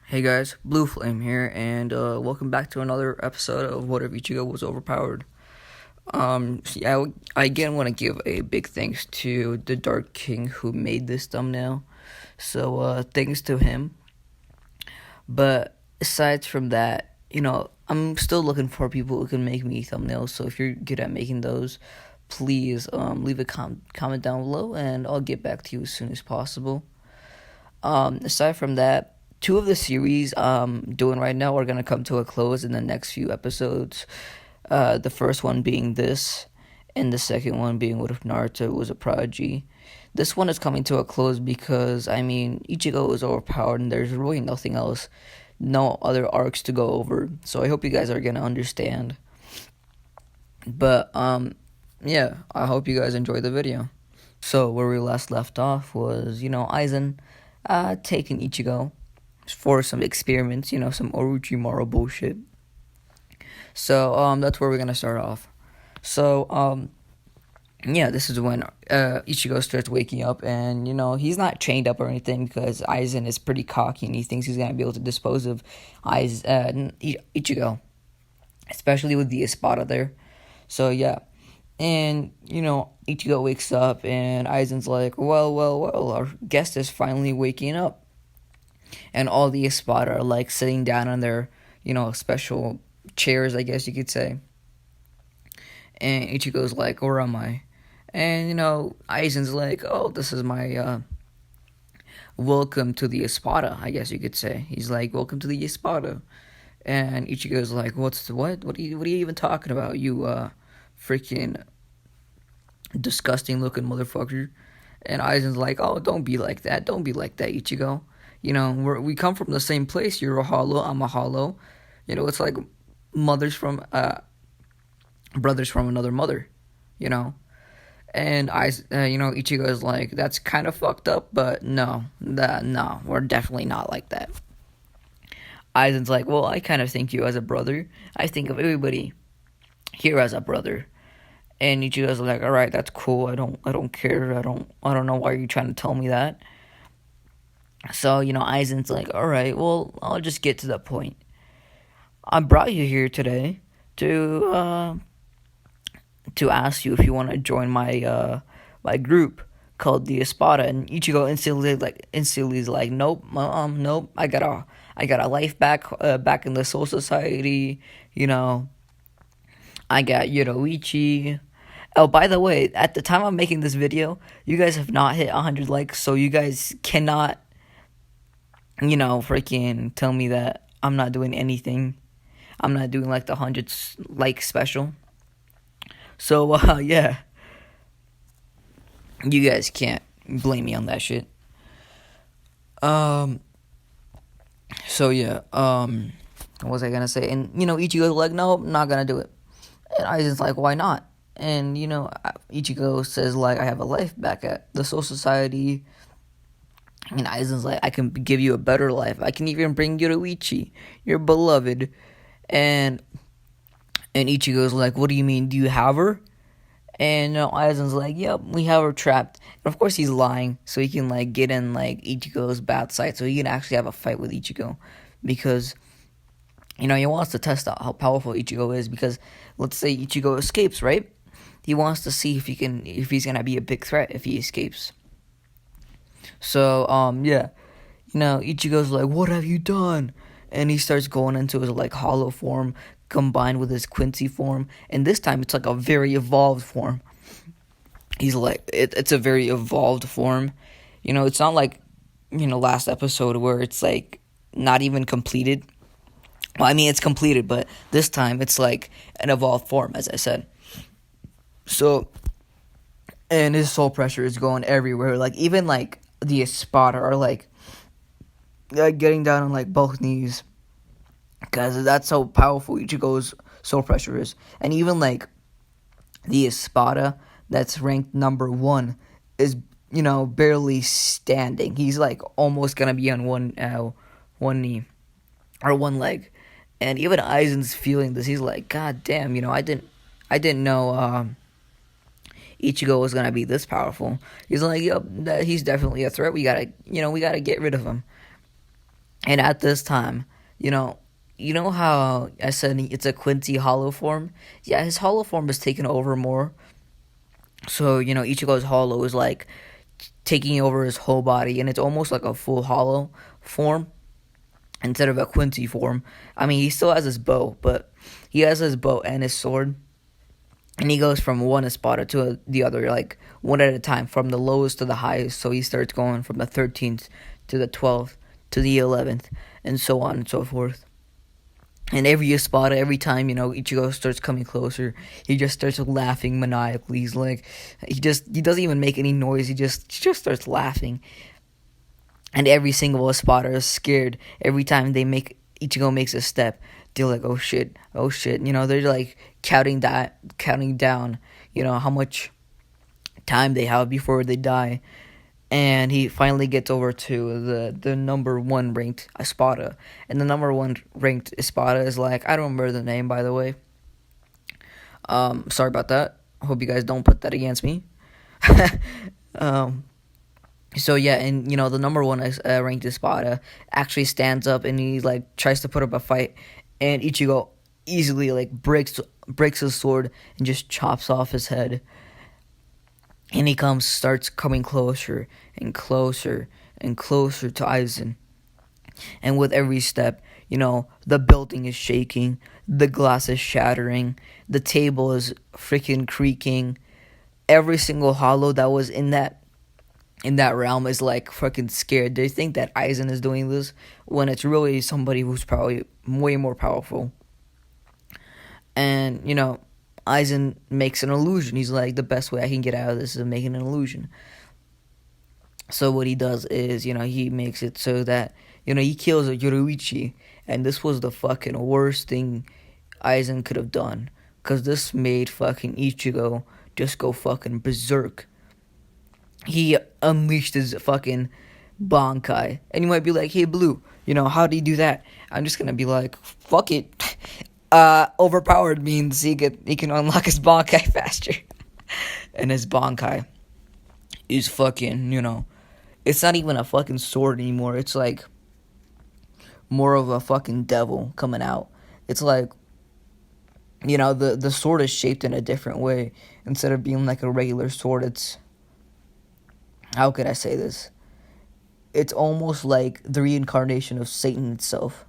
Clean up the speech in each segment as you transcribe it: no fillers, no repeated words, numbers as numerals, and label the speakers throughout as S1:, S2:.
S1: Hey guys, Blue Flame here, and welcome back to another episode of What If Ichigo Was Overpowered. I again want to give a big thanks to the Dark King who made this thumbnail. So, thanks to him. But aside from that, I'm still looking for people who can make me thumbnails. So if you're good at making those, please leave a comment down below, and I'll get back to you as soon as possible. Aside from that, two of the series I'm doing right now are going to come to a close in the next few episodes. The first one being this, and the second one being What If Naruto Was a Prodigy. This one is coming to a close because, Ichigo is overpowered and there's really nothing else, no other arcs to go over. So I hope you guys are going to understand. But, yeah, I hope you guys enjoy the video. So where we last left off was, Aizen taking Ichigo for some experiments, some Orochimaru bullshit. So, that's where we're gonna start off. So, yeah, this is when Ichigo starts waking up, and he's not chained up or anything because Aizen is pretty cocky and he thinks he's gonna be able to dispose of Ichigo, especially with the Espada there. So yeah, and Ichigo wakes up and Aizen's like, well, our guest is finally waking up, and all the Espada are like sitting down on their special chairs, I guess you could say. And Ichigo's like, where am I? And Aizen's like, oh, this is my welcome to the Espada, I guess you could say. He's like, welcome to the Espada. And Ichigo's like, what's the what? What are you even talking about? You freaking disgusting looking motherfucker. And Aizen's like, oh, don't be like that. Don't be like that, Ichigo. We come from the same place. You're a hollow. I'm a hollow. It's like brothers from another mother. And Ichigo is like, that's kind of fucked up, but no, we're definitely not like that. Aizen's like, well, I kind of think you as a brother. I think of everybody here as a brother. And Ichigo's like, all right, that's cool. I don't care. I don't know why you're trying to tell me that. So Aizen's like, all right, well, I'll just get to the point. I brought you here today to ask you if you want to join my group called the Espada. And Ichigo instantly is like, nope, nope. I got a life back in the Soul Society. I got Yoruichi. Oh, by the way, at the time I'm making this video, you guys have not hit 100 likes, so you guys cannot, freaking tell me that I'm not doing anything. I'm not doing like the 100 like special. So, yeah. You guys can't blame me on that shit. So yeah, what was I gonna say? And, Ichigo's like, no, I'm not gonna do it. And Aizen's like, why not? And, Ichigo says, like, I have a life back at the Soul Society. And Aizen's like, I can give you a better life. I can even bring you to Ichi, your beloved. And Ichigo's like, what do you mean? Do you have her? And Aizen's like, yep, we have her trapped. And of course he's lying, so he can like get in like Ichigo's bad side, so he can actually have a fight with Ichigo. Because he wants to test out how powerful Ichigo is, because let's say Ichigo escapes, right? He wants to see if he's gonna be a big threat if he escapes. So, yeah. Ichigo's like, what have you done? And he starts going into his like hollow form combined with his Quincy form, and this time it's like a very evolved form. He's like, it's a very evolved form. It's not like, last episode where it's like not even completed. Well, it's completed, but this time it's like an evolved form, as I said. So, and his soul pressure is going everywhere. Like, even like the Espada are like getting down on like both knees, because that's how powerful Ichigo's soul pressure is. And even like the Espada that's ranked number 1 is barely standing. He's like almost gonna be on one knee or one leg. And even Aizen's feeling this. He's like, God damn, I didn't know Ichigo was gonna be this powerful. He's like, yep, he's definitely a threat. We gotta get rid of him. And at this time, you know, you know how I said it's a Quincy hollow form? Yeah, his hollow form is taken over more. So, Ichigo's hollow is like taking over his whole body, and it's almost like a full hollow form instead of a Quincy form. I mean, he still has his bow, but he has his bow and his sword, and he goes from one Espada to the other, like one at a time, from the lowest to the highest. So he starts going from the 13th to the 12th to the 11th, and so on and so forth. And every Espada, every time, Ichigo starts coming closer, he just starts laughing maniacally. He's like, he doesn't even make any noise. He just starts laughing. And every single Espada is scared every time Ichigo makes a step. They're like, oh shit, oh shit. They're like counting down, how much time they have before they die. And he finally gets over to the number one ranked Espada. And the number one ranked Espada is like, I don't remember the name, by the way. Sorry about that. Hope you guys don't put that against me. So yeah, and the number one ranked Espada actually stands up and he like tries to put up a fight, and Ichigo easily like breaks his sword and just chops off his head. And he starts coming closer and closer and closer to Aizen. And with every step, the building is shaking, the glass is shattering, the table is freaking creaking. Every single hollow that was in that realm is like fucking scared. They think that Aizen is doing this when it's really somebody who's probably way more powerful. And, Aizen makes an illusion. He's like, the best way I can get out of this is making an illusion. So what he does is, he makes it so that, he kills a Yoruichi. And this was the fucking worst thing Aizen could have done. Because this made fucking Ichigo just go fucking berserk. He unleashed his fucking Bankai. And you might be like, hey, Blue, how do you do that? I'm just going to be like, fuck it. Overpowered means he can unlock his Bankai faster. And his Bankai is fucking, it's not even a fucking sword anymore. It's like more of a fucking devil coming out. It's like, the sword is shaped in a different way. Instead of being like a regular sword, it's, how could I say this? It's almost like the reincarnation of Satan itself.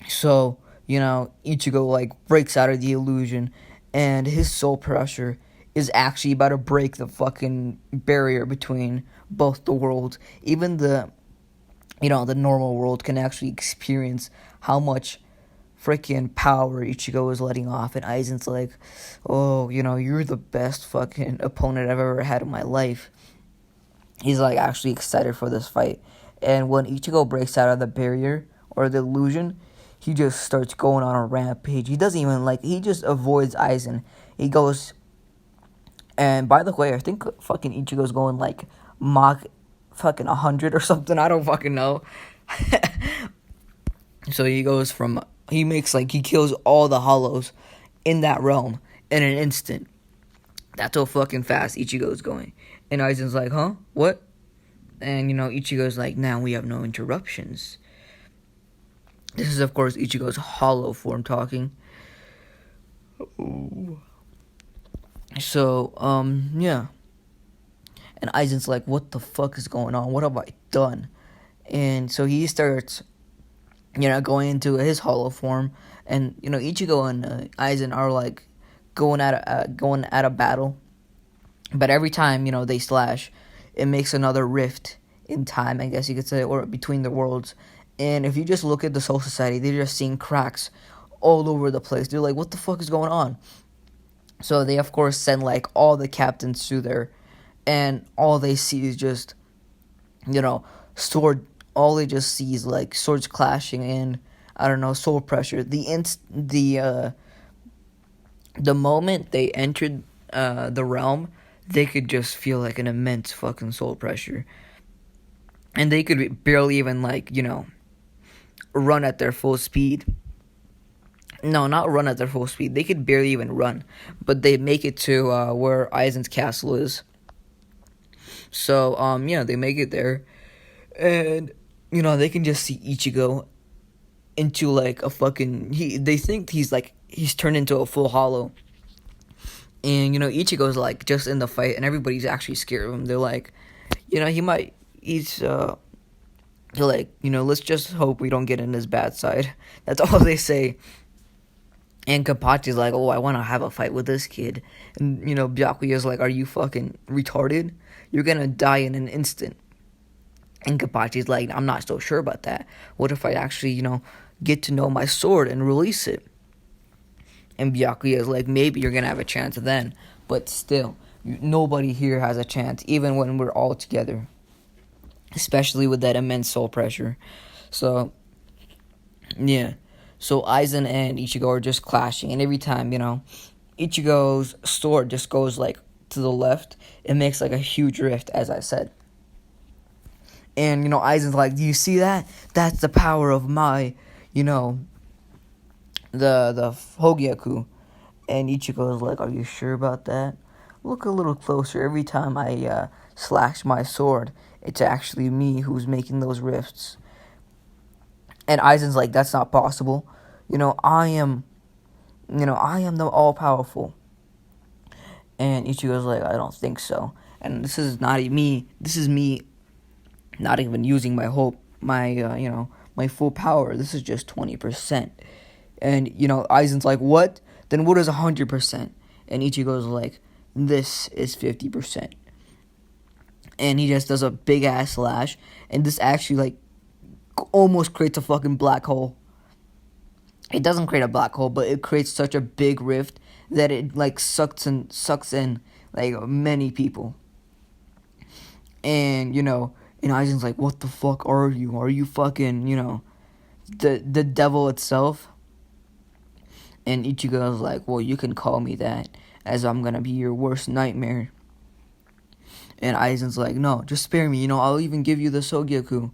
S1: So, Ichigo like breaks out of the illusion, and his soul pressure is actually about to break the fucking barrier between both the worlds. Even the normal world can actually experience how much freaking power Ichigo is letting off. And Aizen's like, oh, you're the best fucking opponent I've ever had in my life. He's like actually excited for this fight. And when Ichigo breaks out of the barrier or the illusion, he just starts going on a rampage. He doesn't even he just avoids Aizen. He goes, and by the way, I think fucking Ichigo's going like Mach fucking 100 or something. I don't fucking know. So he kills all the hollows in that realm in an instant. That's how fucking fast Ichigo's going. And Aizen's like, huh? What? And, Ichigo's like, now we have no interruptions. This is, of course, Ichigo's hollow form talking. Ooh. So, yeah. And Aizen's like, what the fuck is going on? What have I done? And so he starts, going into his hollow form. And, Ichigo and Aizen are, like, going at a battle. But every time, they slash, it makes another rift in time, I guess you could say, or between the worlds. And if you just look at the Soul Society, they're just seeing cracks all over the place. They're like, what the fuck is going on? So they, of course, send, like, all the captains through there. And all they see is just, sword. All they just see is, like, swords clashing and, I don't know, soul pressure. The moment they entered the realm, they could just feel, like, an immense fucking soul pressure. And they could barely even, run at their full speed. No, not run at their full speed. They could barely even run. But they make it to where Aizen's castle is. So, they make it there. And, they can just see Ichigo into like a fucking they think he's turned into a full hollow. And Ichigo's like just in the fight and everybody's actually scared of him. They're like, he's they're like, let's just hope we don't get in his bad side. That's all they say. And Kapachi's like, oh, I want to have a fight with this kid. And, Byakuya's like, are you fucking retarded? You're gonna die in an instant. And Kapachi's like, I'm not so sure about that. What if I actually, get to know my sword and release it? And Byakuya's like, maybe you're gonna have a chance then. But still, nobody here has a chance, even when we're all together. Especially with that immense soul pressure. So, yeah. So Aizen and Ichigo are just clashing. And every time, Ichigo's sword just goes, like, to the left, it makes, like, a huge rift, as I said. And, Aizen's like, do you see that? That's the power of my, the Hogyaku. And Ichigo's like, are you sure about that? Look a little closer. Every time I slash my sword, it's actually me who's making those rifts. And Aizen's like, that's not possible. I am the all-powerful. And Ichigo's like, I don't think so. And this is me not even using my my full power. This is just 20%. And, Aizen's like, what? Then what is 100%? And Ichigo's like, this is 50%. And he just does a big-ass slash. And this actually, like, almost creates a fucking black hole. It doesn't create a black hole, but it creates such a big rift that it, like, sucks in, like, many people. And, and Aizen's like, what the fuck are you? Are you fucking, the devil itself? And Ichigo's like, well, you can call me that, as I'm gonna be your worst nightmare. And Aizen's like, no, just spare me, I'll even give you the Sogyaku.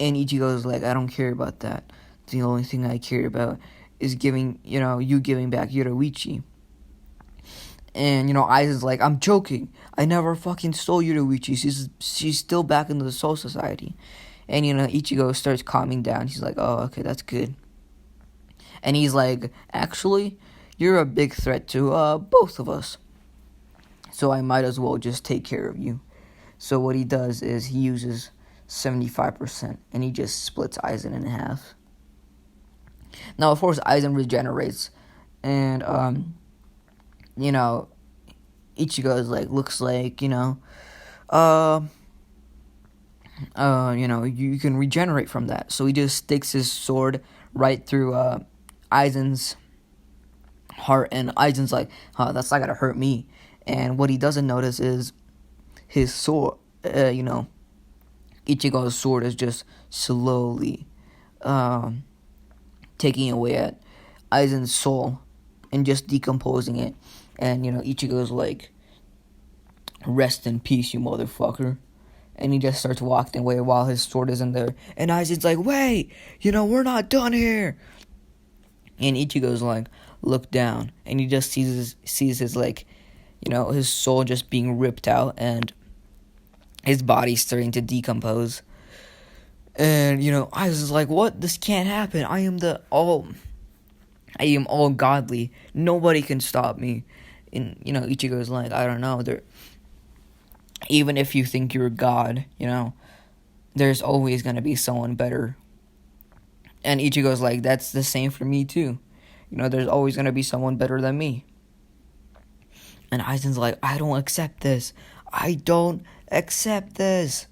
S1: And Ichigo's like, I don't care about that. The only thing I care about is you giving back Yoruichi. And, Aizen's like, I'm joking. I never fucking stole Yoruichi. She's still back in the Soul Society. And, Ichigo starts calming down. He's like, oh, okay, that's good. And he's like, actually, you're a big threat to both of us. So I might as well just take care of you. So what he does is he uses 75%, and he just splits Aizen in half. Now, of course, Aizen regenerates, and, Ichigo is like, looks like, you can regenerate from that. So he just sticks his sword right through, Aizen's heart, and Aizen's like, that's not gonna hurt me. And what he doesn't notice is his sword, Ichigo's sword is just slowly taking away at Aizen's soul and just decomposing it. And, Ichigo's like, rest in peace, you motherfucker. And he just starts walking away while his sword is in there. And Aizen's like, wait, we're not done here. And Ichigo's like, look down. And he just sees his like, his soul just being ripped out and his body's starting to decompose. And, Aizen's like, what? This can't happen. I am all godly. Nobody can stop me. And, Ichigo's like, I don't know. Even if you think you're God, there's always going to be someone better. And Ichigo's like, that's the same for me too. There's always going to be someone better than me. And Aizen's like, I don't accept this. I don't accept this.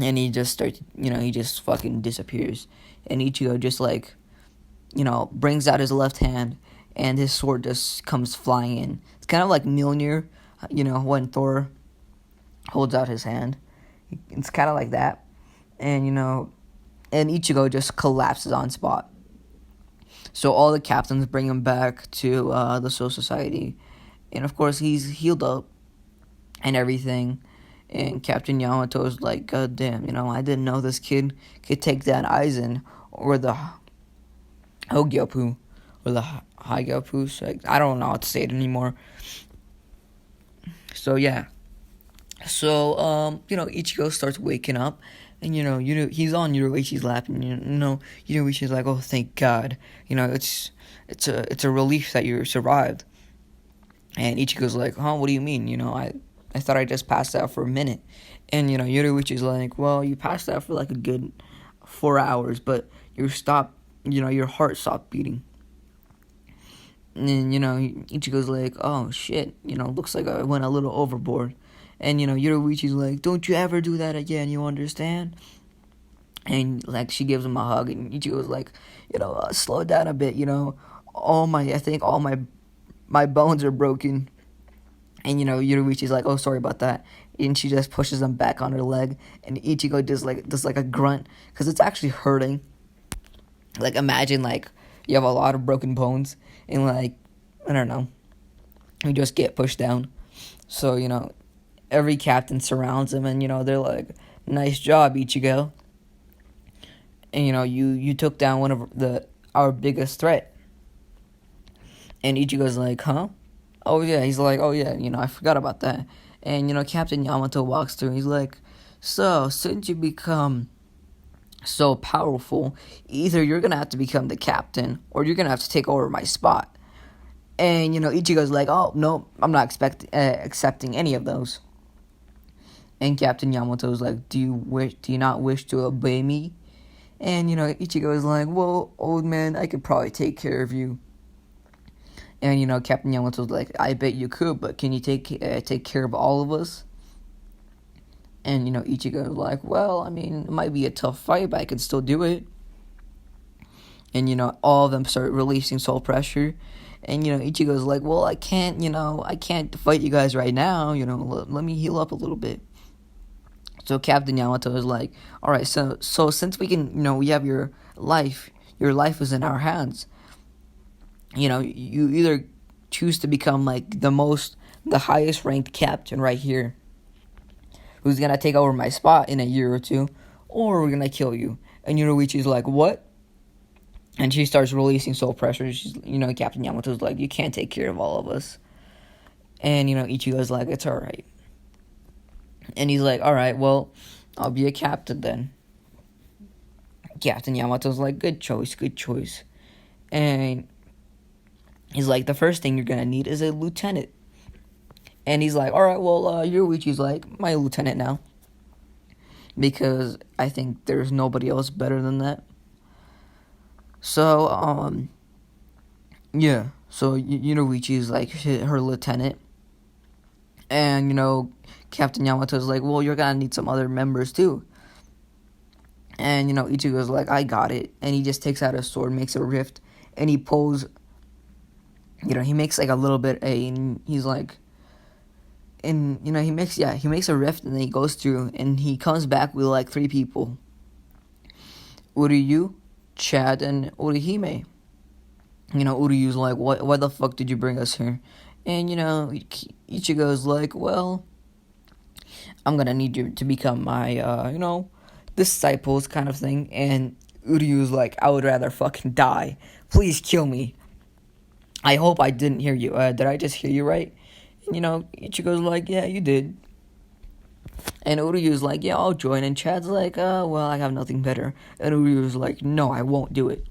S1: And he just starts, he just fucking disappears. And Ichigo just like, brings out his left hand and his sword just comes flying in. It's kind of like Mjolnir, when Thor holds out his hand. It's kind of like that. And, and Ichigo just collapses on spot. So all the captains bring him back to the Soul Society. And of course he's healed up and everything. And Captain Yamato's like, God damn, I didn't know this kid could take that Aizen or the Hogyapu or the Haigapu. So I don't know how to say it anymore. So yeah. So, Ichigo starts waking up And he's on Yoruichi's lap, and Yoruichi's like, "Oh, thank God! It's a relief that you survived." And Ichigo's like, "Huh? What do you mean? I thought I just passed out for a minute." And Yoruichi's like, "Well, you passed out for like a good 4 hours, but your heart stopped beating." And Ichigo's like, "Oh shit! Looks like I went a little overboard." And Yoruichi's like, "Don't you ever do that again, you understand?" And like she gives him a hug, and Ichigo's like, "Slow down a bit, I think all my bones are broken." And Yoruichi's like, "Oh, sorry about that." And she just pushes him back on her leg, and Ichigo does like a grunt because it's actually hurting. Like, imagine like you have a lot of broken bones, and like, I don't know, you just get pushed down. So every captain surrounds him, and they're like, "Nice job, Ichigo." And you took down one of our biggest threat. And Ichigo's like, "Huh?" "Oh yeah." He's like, "Oh yeah, I forgot about that." And Captain Yamato walks through, and he's like, "So since you become so powerful, either you're gonna have to become the captain, or you're gonna have to take over my spot." And Ichigo's like, "Oh no, I'm not accepting any of those." And Captain Yamato's like, Do you not wish to obey me?" And Ichigo's like, "Well, old man, I could probably take care of you." And Captain Yamato's like, "I bet you could, but can you take care of all of us?" And Ichigo's like, "Well, I mean, it might be a tough fight, but I could still do it." And all of them start releasing soul pressure. And Ichigo's like, "Well, I can't fight you guys right now. Let me heal up a little bit." So Captain Yamato is like, "All right, so since we can, we have your life is in our hands. You either choose to become like the highest ranked captain right here, who's gonna take over my spot in a year or two, or we're gonna kill you." And Yoruichi's like, "What?" And she starts releasing soul pressure. She's, Captain Yamato's like, "You can't take care of all of us." And Ichigo's like, "It's all right." And he's like, "All right, well, I'll be a captain then." Captain Yamato's like, "Good choice, good choice." And he's like, "The first thing you're gonna need is a lieutenant." And he's like, "All right, well, Yoruichi's like my lieutenant now, because I think there's nobody else better than that." So, yeah. So Yoruichi's like her lieutenant, and Captain Yamato's like, "Well, you're gonna need some other members too." And Ichigo's like, "I got it." And he just takes out his sword, makes a rift, and he pulls. He makes like a little bit and he's like, and he makes a rift, and then he goes through, and he comes back with like 3 people: Uryu, Chad, and Orihime. Uryu's like, Why the fuck did you bring us here?" And Ichigo's like, "Well, I'm gonna need you to become my disciples kind of thing." And Uryu's like, "I would rather fucking die. Please kill me. I hope I didn't hear you. Did I just hear you right?" And Ichigo's like, "Yeah, you did." And Uryu's like, "Yeah, I'll join." And Chad's like, "Well, I have nothing better." And Uryu's like, "No, I won't do it."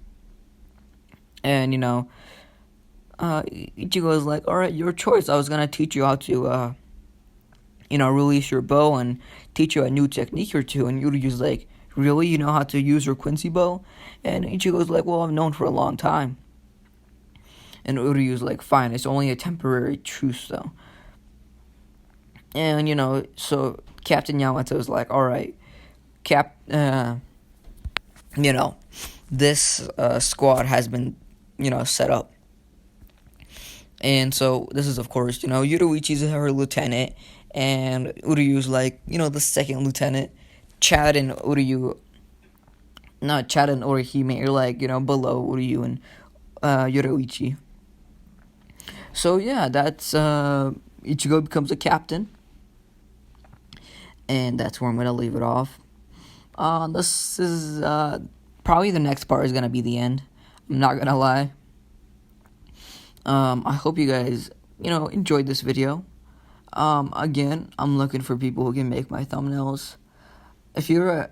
S1: And Ichigo's like, "All right, your choice. I was gonna teach you how to release your bow and teach you a new technique or two." And Uryu's like, "Really? You know how to use your Quincy bow?" And Ichigo's like, "Well, I've known for a long time." And Uryu's like, "Fine, it's only a temporary truce though." And so Captain Yamato's like, "All right, this squad has been set up." And so this is, of course, Yoruichi's her lieutenant, and Uryu's like, the second lieutenant. Chad and Urihime are like, below Uryu and Yoruichi. So yeah, that's Ichigo becomes a captain, and that's where I'm gonna leave it off. This is probably the next part is gonna be the end. I'm not gonna lie. I hope you guys enjoyed this video. Again, I'm looking for people who can make my thumbnails. if you're,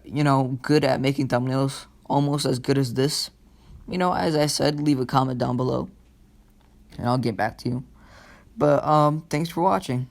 S1: good at making thumbnails, almost as good as this, as I said, leave a comment down below, and I'll get back to you. But, thanks for watching.